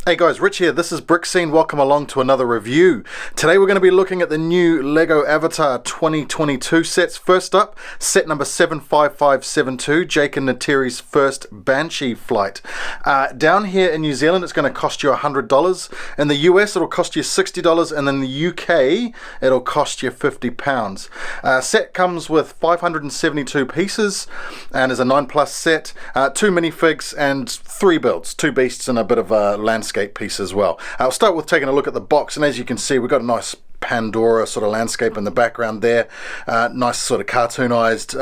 Hey guys, Rich here. This is Brick Scene. Welcome along to another review. Today we're going to be looking at the new LEGO Avatar 2022 sets. First up, set number 75572, Jake and Neytiri's first Banshee flight. Down here in New Zealand it's going to cost you $100. In the US it'll cost you $60, and in the UK it'll cost you £50. Set comes with 572 pieces and is a 9+ set, 2 minifigs and 3 builds, 2 beasts and a bit of a landscape piece as well. I'll start with taking a look at the box, and as you can see we've got a nice Pandora sort of landscape in the background there. Nice sort of cartoonized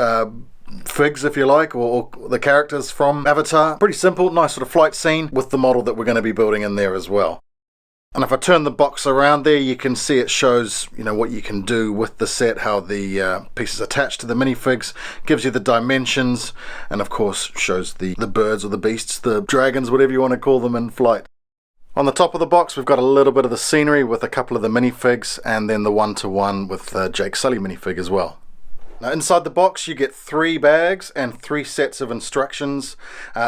figs, if you like, or the characters from Avatar. Pretty simple, nice sort of flight scene with the model that we're going to be building in there as well. And if I turn the box around there, you can see it shows, what you can do with the set, how the pieces attach to the minifigs, gives you the dimensions, and of course shows the birds or the beasts, the dragons, whatever you want to call them, in flight. On the top of the box we've got a little bit of the scenery with a couple of the minifigs, and then the one-to-one with Jake Sully minifig as well. Now inside the box you get 3 bags and 3 sets of instructions.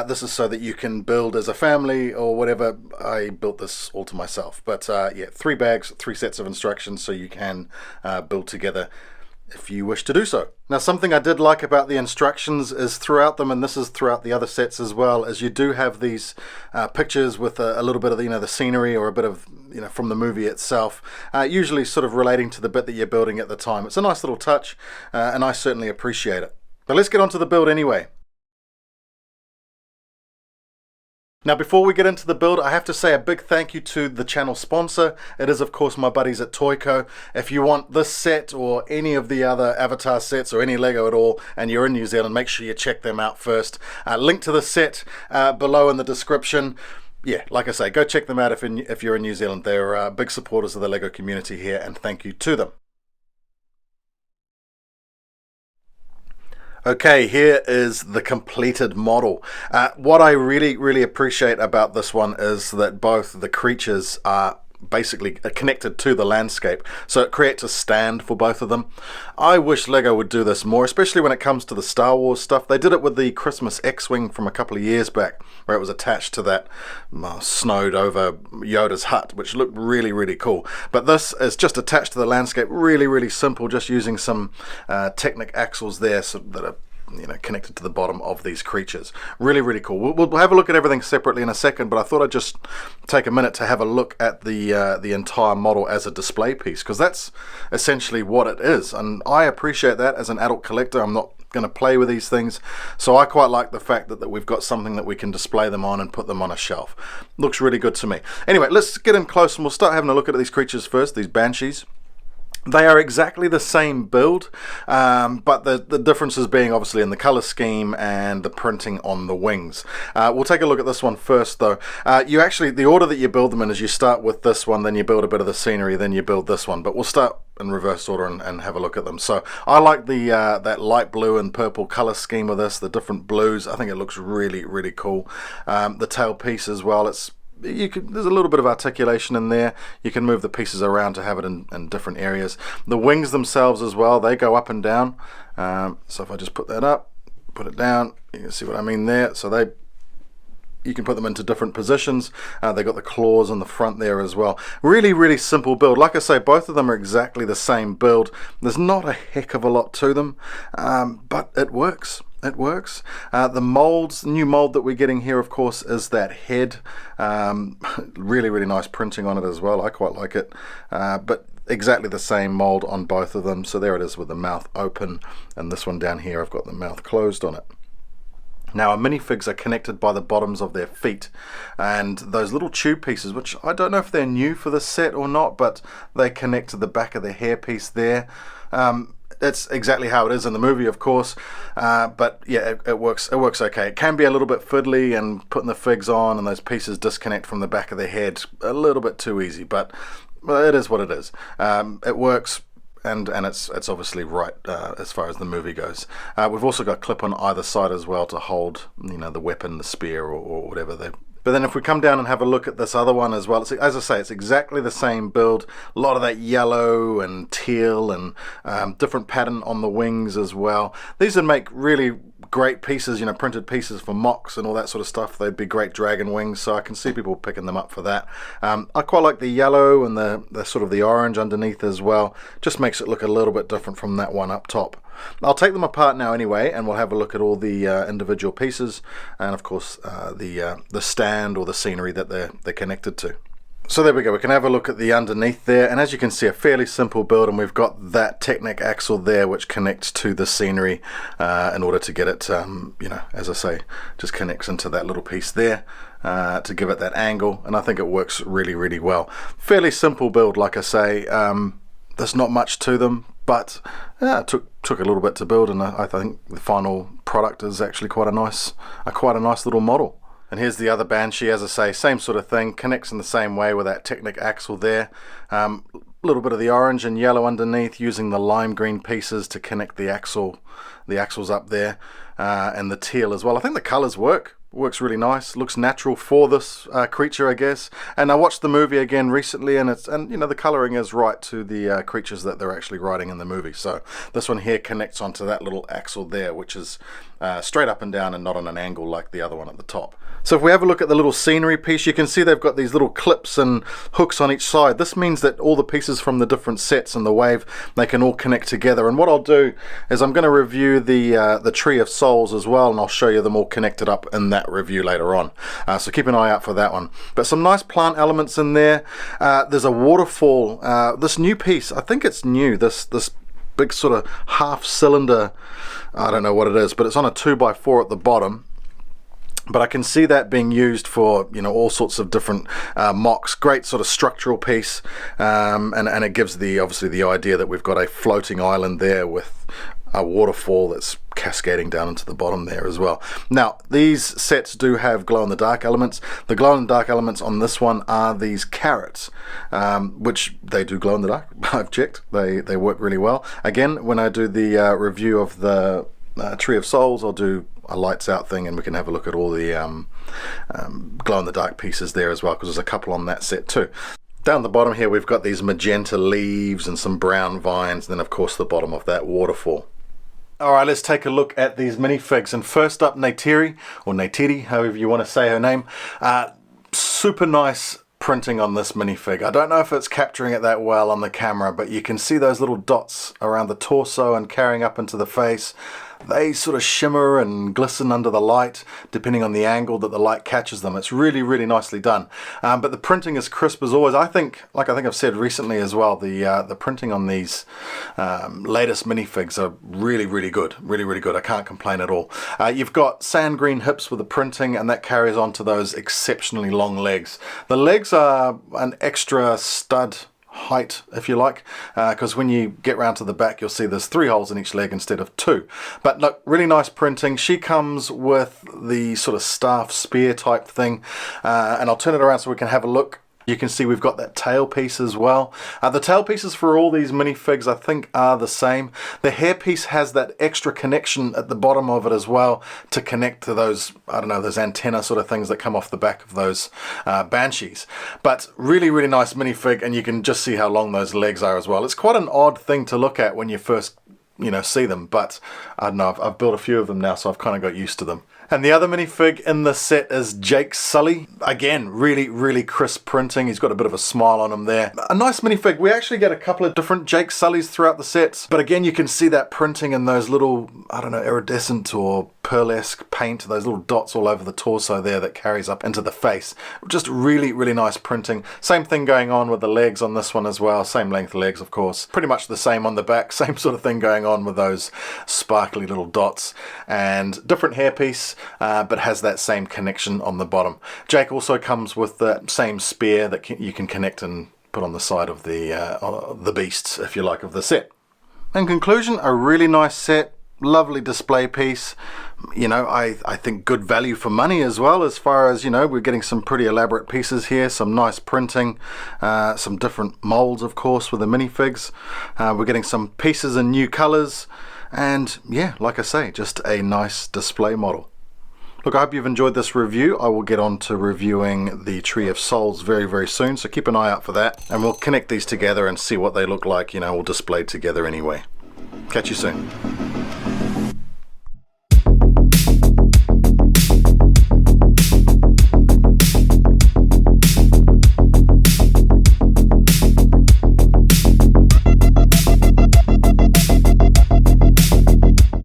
This is so that you can build as a family or whatever. I built this all to myself, but yeah, 3 bags, 3 sets of instructions so you can build together if you wish to do so. Now something I did like about the instructions is throughout them, and this is throughout the other sets as well, is you do have these pictures with a little bit of the scenery or a bit of from the movie itself, usually sort of relating to the bit that you're building at the time. It's a nice little touch, and I certainly appreciate it. But let's get on to the build anyway. Now before we get into the build, I have to say a big thank you to the channel sponsor. It is of course my buddies at Toyco. If you want this set or any of the other Avatar sets or any LEGO at all and you're in New Zealand, make sure you check them out first. Link to the set below in the description. Yeah, like I say, go check them out if you're in New Zealand. They're big supporters of the LEGO community here, and thank you to them. Okay, here is the completed model. What I really appreciate about this one is that both the creatures are basically connected to the landscape, so it creates a stand for both of them. I wish LEGO would do this more, especially when it comes to the Star Wars stuff. They did it with the Christmas X-Wing from a couple of years back, where it was attached to that snowed over Yoda's hut, which looked really cool. But this is just attached to the landscape, really simple, just using some Technic axles there so that are connected to the bottom of these creatures. Really cool. We'll have a look at everything separately in a second, but I thought I'd just take a minute to have a look at the entire model as a display piece, because that's essentially what it is, and I appreciate that as an adult collector. I'm not going to play with these things, so I quite like the fact that we've got something that we can display them on and put them on a shelf. Looks really good to me. Anyway, let's get in close and we'll start having a look at these creatures first, these Banshees. They are exactly the same build, but the differences being obviously in the color scheme and the printing on the wings. We'll take a look at this one first though. The order that you build them in is you start with this one, then you build a bit of the scenery, then you build this one, but we'll start in reverse order and have a look at them. So I like the that light blue and purple color scheme of this, the different blues. I think it looks really cool. The tail piece as well, there's a little bit of articulation in there. You can move the pieces around to have it in different areas. The wings themselves as well, they go up and down. So if I just put that up, put it down, you can see what I mean there. So you can put them into different positions. They got the claws on the front there as well. Really simple build. Like I say, both of them are exactly the same build. There's not a heck of a lot to them, but it works. It works. The molds, new mold that we're getting here, of course, is that head. Really nice printing on it as well. I quite like it. But exactly the same mold on both of them. So there it is with the mouth open, and this one down here I've got the mouth closed on it. Now our minifigs are connected by the bottoms of their feet, and those little tube pieces, which I don't know if they're new for this set or not, but they connect to the back of the hairpiece there. That's exactly how it is in the movie, of course, but yeah, it works okay. It can be a little bit fiddly, and putting the figs on and those pieces disconnect from the back of the head a little bit too easy, but it is what it is. It works, and it's obviously right as far as the movie goes. We've also got clip on either side as well to hold the weapon, the spear, or whatever But then if we come down and have a look at this other one as well, as I say, it's exactly the same build. A lot of that yellow and teal and different pattern on the wings as well. These would make really great pieces, you know, printed pieces for mocks and all that sort of stuff. They'd be great dragon wings, so I can see people picking them up for that. I quite like the yellow and the sort of the orange underneath as well. Just makes it look a little bit different from that one up top. I'll take them apart now anyway, and we'll have a look at all the individual pieces, and of course the stand or the scenery that they're connected to. So there we go, we can have a look at the underneath there, and as you can see, a fairly simple build, and we've got that Technic axle there which connects to the scenery in order to get it, you know, as I say, just connects into that little piece there to give it that angle, and I think it works really, really well. Fairly simple build, like I say. There's not much to them, but it took a little bit to build, and I think the final product is actually quite a nice little model. And here's the other Banshee, as I say, same sort of thing, connects in the same way with that Technic axle there. A little bit of the orange and yellow underneath, using the lime green pieces to connect the axles up there, and the teal as well. I think the colors works really nice, looks natural for this creature, I guess. And I watched the movie again recently, and you know, the coloring is right to the creatures that they're actually riding in the movie. So this one here connects onto that little axle there, which is straight up and down and not on an angle like the other one at the top. So if we have a look at the little scenery piece, you can see they've got these little clips and hooks on each side. This means that all the pieces from the different sets and the wave, they can all connect together. And what I'll do is I'm going to review the Tree of Souls as well, and I'll show you them all connected up in that review later on. So keep an eye out for that one. But some nice plant elements in there. There's a waterfall. This new piece, I think it's new, this big sort of half cylinder, I don't know what it is, but it's on a 2x4 at the bottom. But I can see that being used for, you know, all sorts of different mocks. Great sort of structural piece, and it gives obviously the idea that we've got a floating island there with a waterfall that's cascading down into the bottom there as well. Now, these sets do have glow-in-the-dark elements. The glow-in-the-dark elements on this one are these carrots, which they do glow in the dark. I've checked. They work really well. Again, when I do the review of the Tree of Souls, I'll do a lights out thing, and we can have a look at all the glow-in-the-dark pieces there as well, because there's a couple on that set too. Down the bottom here, we've got these magenta leaves and some brown vines, and then of course the bottom of that waterfall. Alright, let's take a look at these minifigs. And first up, Neytiri, or Neytiri, however you want to say her name. Super nice printing on this minifig. I don't know if it's capturing it that well on the camera, but you can see those little dots around the torso and carrying up into the face. They sort of shimmer and glisten under the light, depending on the angle that the light catches them. It's really, really nicely done. But the printing is crisp as always. I think I've said recently as well, the printing on these latest minifigs are really, really good. Really, really good. I can't complain at all. You've got sand green hips with the printing, and that carries on to those exceptionally long legs. The legs are an extra stud height, if you like, because when you get round to the back, you'll see there's 3 holes in each leg instead of 2. But look, really nice printing. She comes with the sort of staff spear type thing, and I'll turn it around so we can have a look. You can see we've got that tail piece as well. The tail pieces for all these minifigs, I think, are the same. The hair piece has that extra connection at the bottom of it as well to connect to those, I don't know, those antenna sort of things that come off the back of those Banshees. But really, really nice minifig, and you can just see how long those legs are as well. It's quite an odd thing to look at when you first, you know, see them, but I don't know, I've built a few of them now, so I've kind of got used to them. And the other minifig in the set is Jake Sully. Again, really, really crisp printing. He's got a bit of a smile on him there. A nice minifig. We actually get a couple of different Jake Sullys throughout the sets. But again, you can see that printing in those little, I don't know, iridescent or pearlesque paint, those little dots all over the torso there that carries up into the face. Just really, really nice printing. Same thing going on with the legs on this one as well. Same length legs, of course. Pretty much the same on the back. Same sort of thing going on with those sparkly little dots. And different hairpiece. But has that same connection on the bottom. Jake also comes with that same spear that you can connect and put on the side of the beasts, if you like, of the set. In conclusion, a really nice set, lovely display piece. You know, I think good value for money as well, as far as, you know, we're getting some pretty elaborate pieces here, some nice printing, some different molds, of course, with the minifigs. We're getting some pieces in new colors, and yeah, like I say, just a nice display model. Look, I hope you've enjoyed this review. I will get on to reviewing the Tree of Souls very, very soon, so keep an eye out for that. And we'll connect these together and see what they look like, you know, all displayed together anyway. Catch you soon.